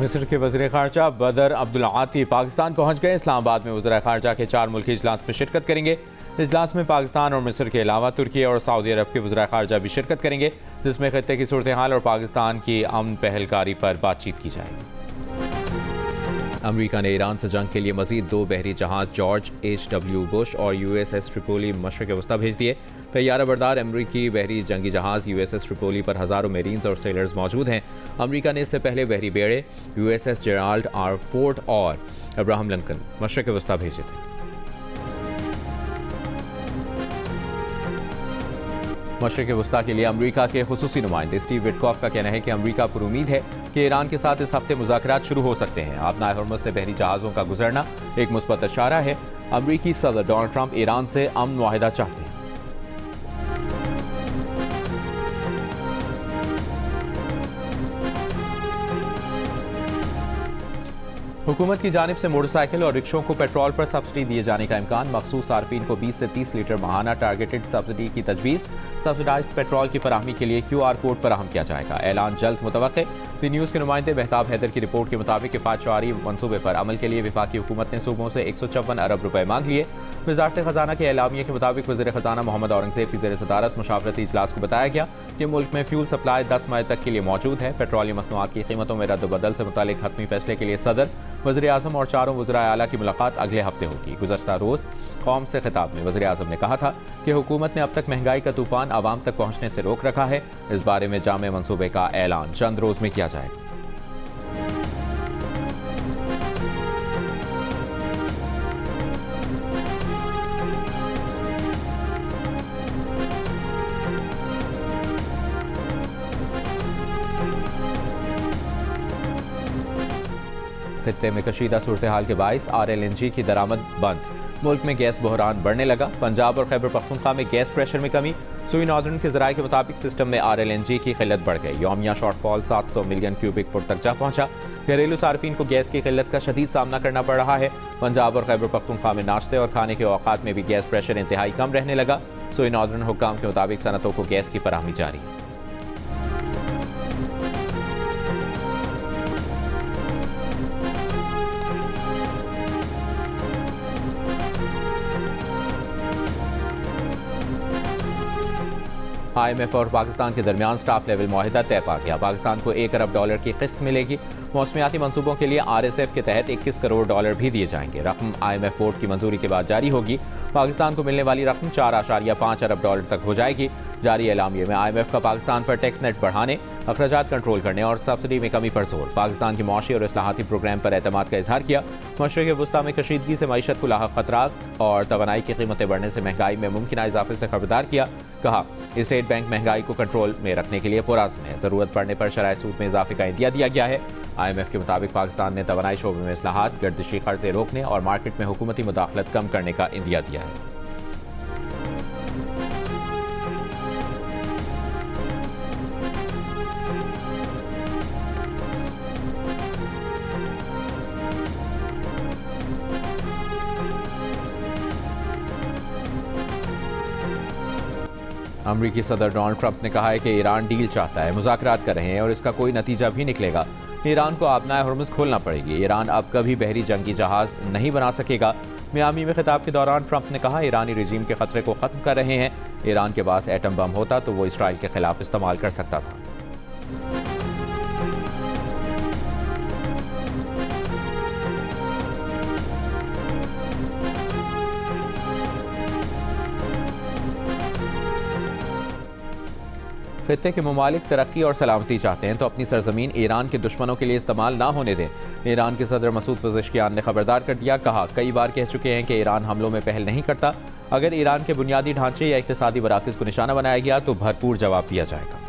मिस्र के वज़ीर ख़ारजा बदर अब्दुल आती पाकिस्तान पहुँच गए। इस्लामाबाद में वज़ीर ख़ारजा के 4 मुल्की इजलास में शिरकत करेंगे। इजलास में पाकिस्तान और मिस्र के अलावा तुर्की और सऊदी अरब के वज़ीर ख़ारजा भी शिरकत करेंगे, जिसमें ख़ित्ते की सूरत हाल और पाकिस्तान की अमन पहलकारी पर बातचीत की जाएगी। अमरीका ने ईरान से जंग के लिए मजीद 2 बहरी जहाज जॉर्ज H.W. बुश और USS ट्रिपोली मशरक़ वस्ता भेज दिए। तैयारा बरदार अमरीकी बहरी जंगी जहाज USS ट्रिपोली पर हज़ारों मेरीन्स और सेलर्स मौजूद हैं। अमरीका ने इससे पहले बहरी बेड़े USS जेराल्ड R. फोर्ड और अब्राहम लिंकन मशरक़ वस्ता भेजे थे। मशरक़ वस्ता के लिए अमरीका के खुसूसी नुमाइंदे स्टीव विटकॉफ का कहना है कि अमरीका पर उम्मीद है कि ईरान के साथ इस हफ्ते मुज़ाकरात शुरू हो सकते हैं। आबनाए हुर्मुज़ से बहरी जहाज़ों का गुजरना एक मुस्बत इशारा है। अमरीकी सदर डोनाल्ड ट्रंप ईरान से अमन मुआहिदा चाहते हैं। हुकूमत की जानिब से मोटरसाइकिल और रिक्शों को पेट्रोल पर सब्सिडी दिए जाने का इम्कान। मखसूस सार्फिन को 20 से 30 लीटर माहाना टारगेटेड सब्सिडी की तजवीज़। सब्सिडाइज्ड पेट्रोल की फराहमी के लिए QR कोड फराहम किया जाएगा। ऐलान जल्द मुतवक्के। दी न्यूज़ के नुमाइंदे महताब हैदर की रिपोर्ट के मुताबिक किफ़ायत जारी मनसूबे पर अमल के लिए वफाकी हुकूमत ने सूबों से 154 अरब रुपए मांग लिए। वज़ारत ख़जाना के एलामिया के मुताबिक वज़ीर ख़जाना मोहम्मद औरंगज़ेब की ज़ेर सदारत मुशावरती इजलास को बताया गया कि मुल्क में फ्यूल सप्लाई 10 मई तक के लिए मौजूद है। पेट्रोलियम मसनूआत की कीमतों में रद्द-बदल से मुतालिक हतमी फैसले के लिए सदर, वज़ीर आज़म और 4 वज़राए आला की मुलाकात अगले हफ्ते होगी। गुज़श्ता रोज़ कौम से खिताब में वज़ीर आज़म ने कहा था कि हुकूमत ने अब तक महंगाई का तूफ़ान आवाम तक पहुँचने से रोक रखा है। इस बारे में जामे मनसूबे का ऐलान चंद रोज़ में किया जाएगा। खित्ते में कशीदा सूरत हाल के बाइस RLNG की दरामद बंद। मुल्क में गैस बहरान बढ़ने लगा। पंजाब और खैबर पख्तूनख्वा में गैस प्रेशर में कमी। सुई नॉर्दर्न के ज़राए के मुताबिक सिस्टम में RLNG की किल्लत बढ़ गई। यौमिया शॉर्टफॉल 700 मिलियन क्यूबिक फुट तक जा पहुंचा। घरेलू सार्फिन को गैस की किल्लत का शदीद सामना करना पड़ रहा है। पंजाब और खैबर पख्तूनख्वा में नाश्ते और खाने के औकात में भी गैस प्रेशर इंतहाई कम रहने लगा। सुई नॉर्दर्न हुक्काम के मुताबिक सनतों को गैस की फराहमी जारी है। IMF और पाकिस्तान के दरमियान स्टाफ लेवल मुआहिदा तय पा गया। पाकिस्तान को $1 अरब की किस्त मिलेगी। मौसमियाती मंसूबों के लिए RSF के तहत $21 करोड़ भी दिए जाएंगे। रकम IMF बोर्ड की मंजूरी के बाद जारी होगी। पाकिस्तान को मिलने वाली रकम $4.5 अरब तक हो जाएगी। जारी एलामिये में IMF का पाकिस्तान पर टैक्स नेट बढ़ाने, अखराजात कंट्रोल करने और सब्सिडी में कमी पर जोर। पाकिस्तान की मुआशी और इस्लाहाती प्रोग्राम पर एतमाद का इजहार किया। मशरक़ वस्ता में कशीदगी से मईशत को लाहक खतरात और तवानाई की कीमतें बढ़ने से महंगाई में मुमकिन इजाफे से खबरदार किया। कहा, स्टेट बैंक महंगाई को कंट्रोल में रखने के लिए पुरअज़्म है। ज़रूरत पड़ने पर शराय सूद में इजाफे का इंदिया दिया गया है। IMF के मुताबिक पाकिस्तान ने तवानाई शोबे में इस्लाहात, गर्दिशी कर्जे रोकने और मार्केट में हुकूमती मुदाखलत कम करने का इंदिया दिया है। अमरीकी सदर डोनाल्ड ट्रंप ने कहा है कि ईरान डील चाहता है, मुज़ाकरात कर रहे हैं और इसका कोई नतीजा भी निकलेगा। ईरान को आबनाए हुर्मुज़ खोलना पड़ेगी। ईरान अब कभी बहरी जंगी जहाज़ नहीं बना सकेगा। मियामी में खिताब के दौरान ट्रंप ने कहा, ईरानी रजीम के खतरे को ख़त्म कर रहे हैं। ईरान के पास एटम बम होता तो वो इसराइल के खिलाफ इस्तेमाल कर सकता था। खित्ते के ममालिक तरक्की और सलामती चाहते हैं तो अपनी सरजमीन ईरान के दुश्मनों के लिए इस्तेमाल ना होने दें। ईरान के सदर मसूद पज़ेश्कियान ने खबरदार कर दिया। कहा, कई बार कह चुके हैं कि ईरान हमलों में पहल नहीं करता। अगर ईरान के बुनियादी ढांचे या इक़्तिसादी मराकज़ को निशाना बनाया गया तो भरपूर जवाब दिया जाएगा।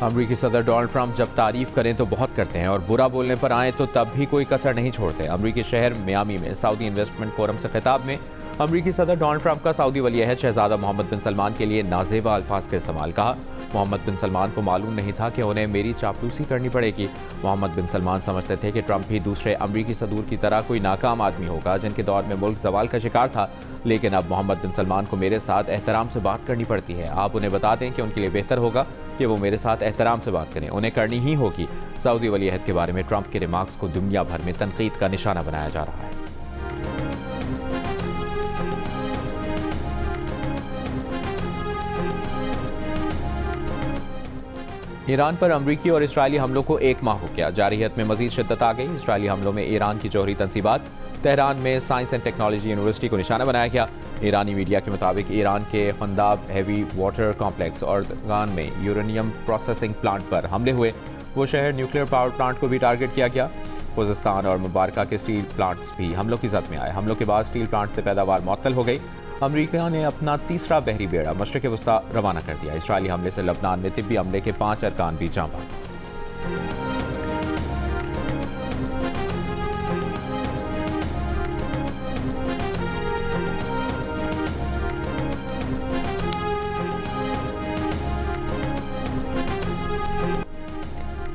अमरीकी सदर डोनाल्ड ट्रंप जब तारीफ करें तो बहुत करते हैं और बुरा बोलने पर आए तो तब भी कोई कसर नहीं छोड़ते। अमरीकी शहर मियामी में सऊदी इन्वेस्टमेंट फोरम से खिताब में अमरीकी सदर डोनाल्ड ट्रंप का सऊदी वली-ए-अहद शहजादा मोहम्मद बिन सलमान के लिए नाजेबा अल्फाज का इस्तेमाल। कहा, मोहम्मद बिन सलमान को मालूम नहीं था कि उन्हें मेरी चापलूसी करनी पड़ेगी। मोहम्मद बिन सलमान समझते थे कि ट्रंप भी दूसरे अमरीकी सदूर की तरह कोई नाकाम आदमी होगा जिनके दौर में मुल्क जवाल का शिकार था। लेकिन अब मोहम्मद बिन सलमान को मेरे साथ एहतराम से बात करनी पड़ती है। आप उन्हें बता दें कि उनके लिए बेहतर होगा कि वो मेरे साथ एहतराम से बात करें, उन्हें करनी ही होगी। सऊदी वली अहद के बारे में ट्रंप के रिमार्क्स को दुनिया भर में तनकीद का निशाना बनाया जा रहा है। ईरान पर अमरीकी और इसराइली हमलों को 1 माह हो गया। जारहियत में मजीद शिद्दत आ गई। इसराइली हमलों में ईरान की जौहरी तंसीबात, तेहरान में साइंस एंड टेक्नोलॉजी यूनिवर्सिटी को निशाना बनाया गया। ईरानी मीडिया के मुताबिक ईरान के खंदाब हैवी वाटर कॉम्प्लेक्स और गान में यूरेनियम प्रोसेसिंग प्लांट पर हमले हुए। वो शहर न्यूक्लियर पावर प्लांट को भी टारगेट किया गया। खुज़िस्तान और मुबारका के स्टील प्लांट्स भी हमलों की जद में आए। हमलों के बाद स्टील प्लांट से पैदावार मुअत्तल हो गई। अमरीका ने अपना तीसरा बहरी बेड़ा मशरिक़ वस्ता रवाना कर दिया। इसराइली हमले से लबनान में तिब्बी अमले के 5 अरकान भी जाँ बाँग।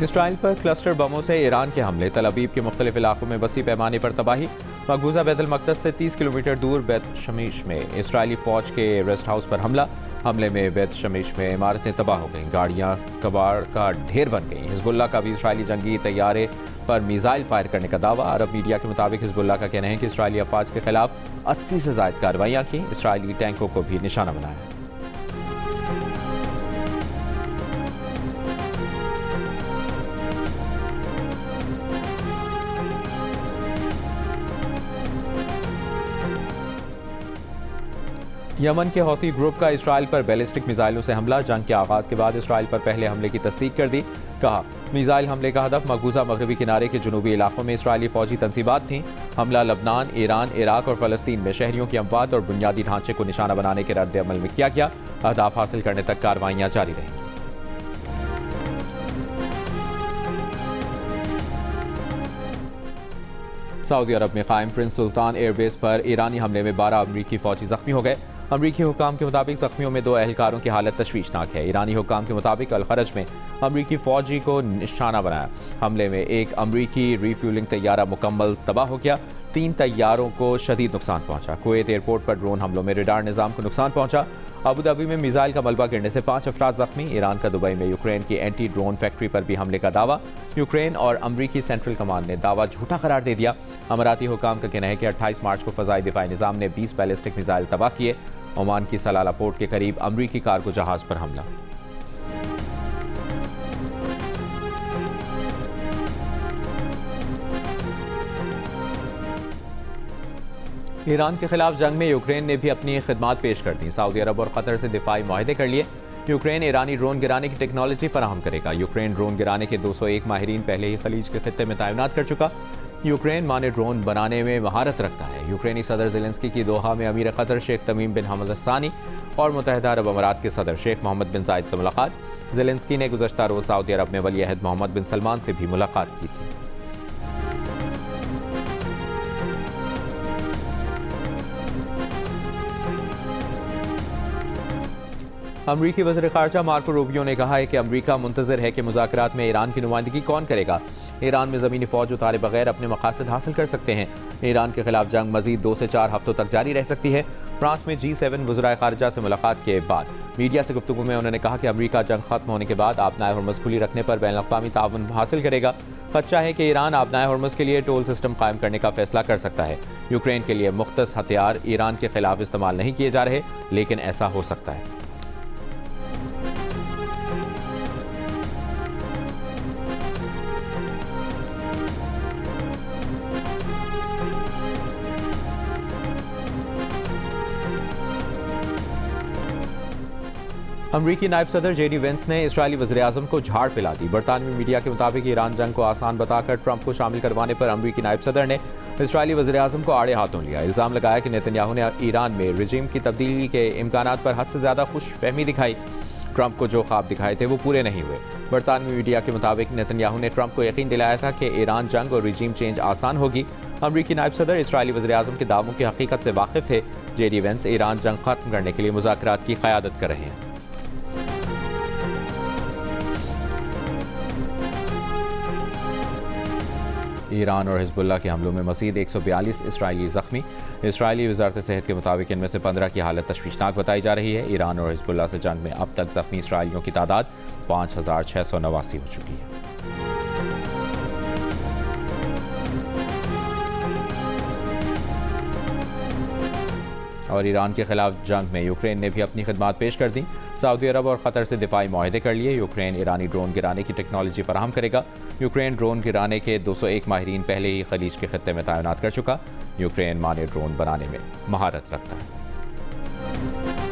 इसराइल पर क्लस्टर बमों से ईरान के हमले, तल अबीब के मुख्तलिफ इलाकों में वसी पैमाने पर तबाही। मकबूजा बैतुल मक़दस से 30 किलोमीटर दूर बैत शमीश में इसराइली फ़ौज के रेस्ट हाउस पर हमला। हमले में बैत शमीश में इमारतें तबाह हो गईं, गाड़ियाँ कबाड़ का ढेर बन गईं। हिज़्बुल्लाह का भी इसराइली जंगी तैयारे पर मिसाइल फायर करने का दावा। अरब मीडिया के मुताबिक हिज़्बुल्लाह का कहना है कि इसराइली अफवाज के खिलाफ 80 से ज़ायद कार्रवाइयाँ की। इसराइली टैंकों को भी निशाना बनाया। यमन के हौती ग्रुप का इसराइल पर बैलिस्टिक मिसाइलों से हमला। जंग के आगाज़ के बाद इसराइल पर पहले हमले की तस्दीक कर दी। कहा, मिसाइल हमले का हदफ मकबूजा मगरबी किनारे के जुनूबी इलाकों में इसराइली फौजी तंसीबात थीं। हमला लबनान, ईरान, इराक और फ़लस्तीन में शहरियों की अमवात और बुनियादी ढांचे को निशाना बनाने के रद्द अमल में किया गया। अहदाफ हासिल करने तक कार्रवाइयाँ जारी रहेंगी। सऊदी अरब में कायम प्रिंस सुल्तान एयरबेस पर ईरानी हमले में 12 अमरीकी फौजी जख्मी हो गए। अमरीकी हुकाम के मुताबिक जख्मियों में 2 एहलकारों की हालत तशवीशनाक है। ईरानी हुकाम के मुताबिक अल-खरज में अमरीकी फौजी को निशाना बनाया। हमले में एक अमरीकी रिफ्यूलिंग तैयारा मुकम्मल तबाह हो गया। 3 तैयारों को शदीद नुकसान पहुंचा। कुवैत एयरपोर्ट पर ड्रोन हमलों में रडार निज़ाम को नुकसान पहुंचा। अबू धाबी में मिसाइल का मलबा गिरने से 5 अफराद जख्मी। ईरान का दुबई में यूक्रेन की एंटी ड्रोन फैक्ट्री पर भी हमले का दावा। यूक्रेन और अमरीकी सेंट्रल कमांड ने दावा झूठा करार दे दिया। अमाराती हुकाम का कहना है कि 28 मार्च को फ़ज़ाई दिफाई निज़ाम ने 20 बैलिस्टिक मिसाइल तबाह किए। ओमान की सलाला पोर्ट के करीब अमरीकी कार्गो जहाज़ पर हमला। ईरान के खिलाफ जंग में यूक्रेन ने भी अपनी खिदमात पेश कर दी। सऊदी अरब और कतर से दिफाई मुआहदे कर लिए। यूक्रेन ईरानी ड्रोन गिराने की टेक्नोलॉजी फराहम करेगा। यूक्रेन ड्रोन गिराने के 201 माहिरीन पहले ही खलीज के खित्ते में तैनात कर चुका। यूक्रेन माने ड्रोन बनाने में महारत रखता है। यूक्रेनी सदर ज़ेलेंस्की की दोहा में अमीर कतर शेख तमीम बिन हमद अल-सानी और मुत्तहिदा अरब अमारात के सदर शेख मोहम्मद बिन जायद से मुलाकात। ज़ेलेंस्की ने गुज़श्ता रोज़ सऊदी अरब में वली अहद मोहम्मद बिन सलमान से भी मुलाकात की थी। अमरीकी वज़ीर ख़ारजा मार्को रूबियो ने कहा है कि अमरीका मुंतज़िर है कि मुज़ाकरात में ईरान की नुमाइंदगी कौन करेगा। ईरान में ज़मीनी फ़ौज उतारे बगैर अपने मक़ासद हासिल कर सकते हैं। ईरान के खिलाफ जंग मज़ीद 2 से 4 हफ्तों तक जारी रह सकती है। फ्रांस में G7 वज़राए ख़ारजा से मुलाकात के बाद मीडिया से गुफ्तगू में उन्होंने कहा कि अमरीका जंग खत्म होने के बाद आबनाए हॉर्मुज़ खुली रखने पर बैनुल-अक़वामी ताउन हासिल करेगा। खदशा है कि ईरान आबनाए हॉर्मुज़ के लिए टोल सिस्टम कायम करने का फैसला कर सकता है। यूक्रेन के लिए मुख्तस हथियार ईरान के खिलाफ इस्तेमाल नहीं किए जा रहे, लेकिन ऐसा हो सकता है। अमरीकी नायब सदर JD वेंस ने इसराइली वज़ीर-ए-आज़म को झाड़ पिला दी। बरतानवी मीडिया के मुताबिक ईरान जंग को आसान बताकर ट्रंप को शामिल करवाने पर अमरीकी नायब सदर ने इसराइली वज़ीर-ए-आज़म को आड़े हाथों लिया। इल्ज़ाम लगाया कि नेतन्याहू ने ईरान में रिजीम की तब्दीली के इम्कानात पर हद से ज़्यादा खुशफहमी दिखाई। ट्रंप को जो ख्वाब दिखाए थे वो पूरे नहीं हुए। बरतानवी मीडिया के मुताबिक नेतन्याहू ने ट्रंप को यकीन दिलाया था कि ईरान जंग और रिजीम चेंज आसान होगी। अमरीकी नायब सदर इसराइली वज़ीर-ए-आज़म के दावों की हकीकत से वाकिफ़ थे। JD वेंस ईरान जंग खत्म करने के लिए मुज़ाकरात की क़यादत कर रहे हैं। ईरान और हिजबुल्लाह के हमलों में मज़ीद 142 इसराइली ज़ख्मी। इसराइली वज़ारत सेहत के मुताबिक इनमें से 15 की हालत तशवीशनाक बताई जा रही है। ईरान और हिजबुल्लाह से जंग में अब तक ज़ख्मी इसराइलियों की तादाद 5689 हो चुकी है। और ईरान के खिलाफ जंग में यूक्रेन ने भी अपनी खिदमात पेश कर दी। सऊदी अरब और क़तर से दिफाई माहिदे कर लिए। यूक्रेन ईरानी ड्रोन गिराने की टेक्नोलॉजी फराहम करेगा। यूक्रेन ड्रोन गिराने के 201 माहिरीन पहले ही खलीज के खत्ते में तैनात कर चुका। यूक्रेन माने ड्रोन बनाने में महारत रखता है।